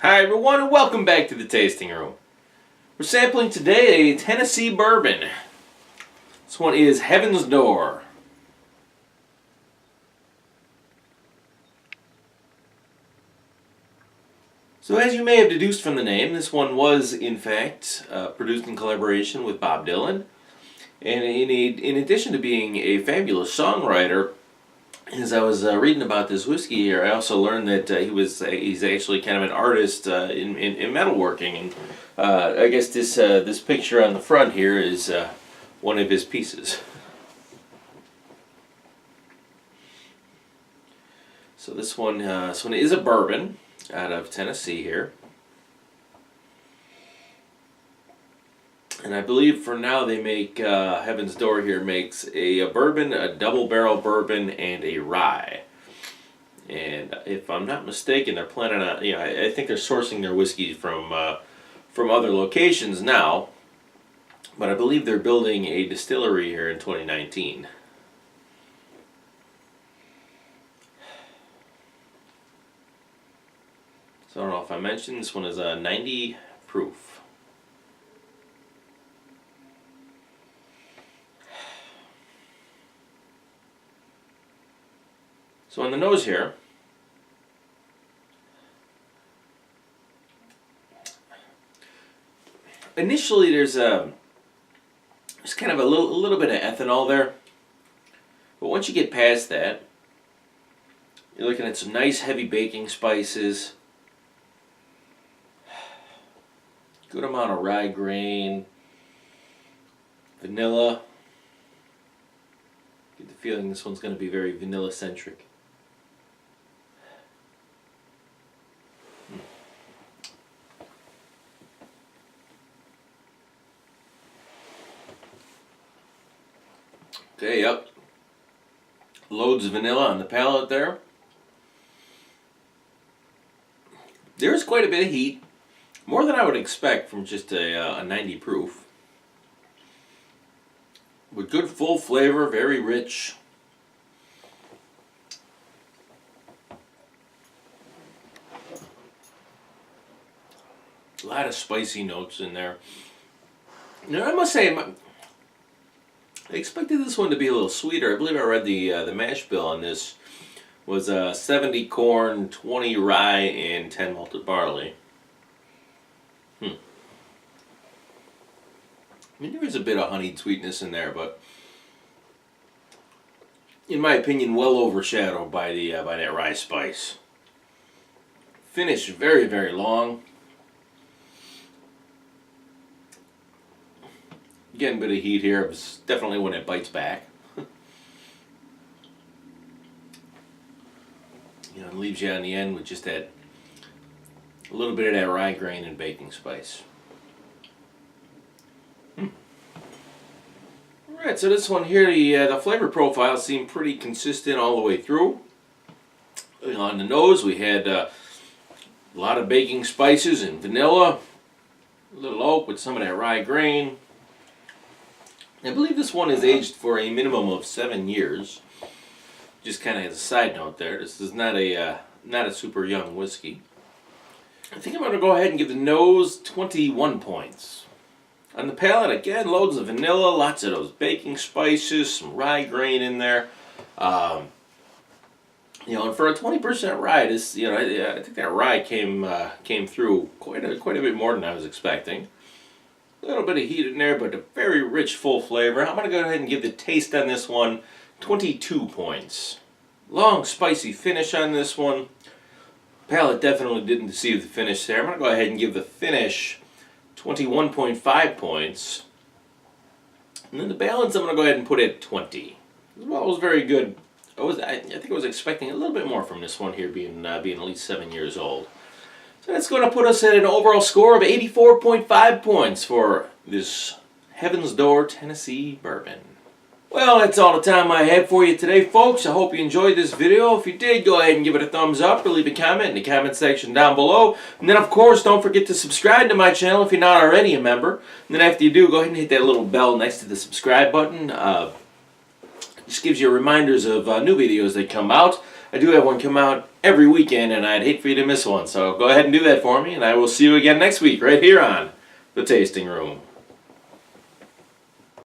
Hi everyone and welcome back to the tasting room. We're sampling today a Tennessee bourbon. This one is Heaven's Door. So as you may have deduced from the name, this one was in fact produced in collaboration with Bob Dylan. And in addition to being a fabulous songwriter, as I was reading about this whiskey here, I also learned that he's actually kind of an artist in metalworking, and I guess this picture on the front here is one of his pieces. So this one is a bourbon out of Tennessee here, and I believe for now they make Heaven's Door here makes a bourbon, a double barrel bourbon, and a rye. And if I'm not mistaken, they're planning on, I think they're sourcing their whiskey from other locations now, but I believe they're building a distillery here in 2019. So I don't know if I mentioned, this one is a 90 proof. So on the nose here, initially there's kind of a little bit of ethanol there, but once you get past that, you're looking at some nice heavy baking spices, good amount of rye grain, vanilla. Get the feeling this one's going to be very vanilla centric. Okay, yep. Loads of vanilla on the palate there. There's quite a bit of heat. More than I would expect from just a 90 proof. With good full flavor, very rich. A lot of spicy notes in there. Now I must say, I expected this one to be a little sweeter. I believe I read the mash bill on this was 70 corn, 20 rye, and 10 malted barley. I mean, there is a bit of honeyed sweetness in there, but in my opinion, well overshadowed by that rye spice. Finish very, very long. Again, a bit of heat here. It's definitely when it bites back. It leaves you on the end with just that, a little bit of that rye grain and baking spice. Alright, so this one here, the flavor profile seemed pretty consistent all the way through. On the nose, we had a lot of baking spices and vanilla, a little oak with some of that rye grain. I believe this one is aged for a minimum of 7 years. Just kind of as a side note there, this is not a super young whiskey. I think I'm going to go ahead and give the nose 21 points. On the palate, again, loads of vanilla, lots of those baking spices, some rye grain in there. And for a 20% rye, this, I think that rye came through quite a bit more than I was expecting. A little bit of heat in there, but a very rich, full flavor. I'm going to go ahead and give the taste on this one 22 points. Long, spicy finish on this one. Palate definitely didn't deceive the finish there. I'm going to go ahead and give the finish 21.5 points. And then the balance I'm going to go ahead and put at 20. Well, it was very good. I think I was expecting a little bit more from this one here, being at least 7 years old. So that's going to put us at an overall score of 84.5 points for this Heaven's Door Tennessee bourbon. Well, that's all the time I had for you today, folks. I hope you enjoyed this video. If you did, go ahead and give it a thumbs up or leave a comment in the comment section down below. And then, of course, don't forget to subscribe to my channel if you're not already a member. And then after you do, go ahead and hit that little bell next to the subscribe button. Just gives you reminders of new videos that come out. I do have one come out every weekend, and I'd hate for you to miss one. So go ahead and do that for me, and I will see you again next week right here on The Tasting Room.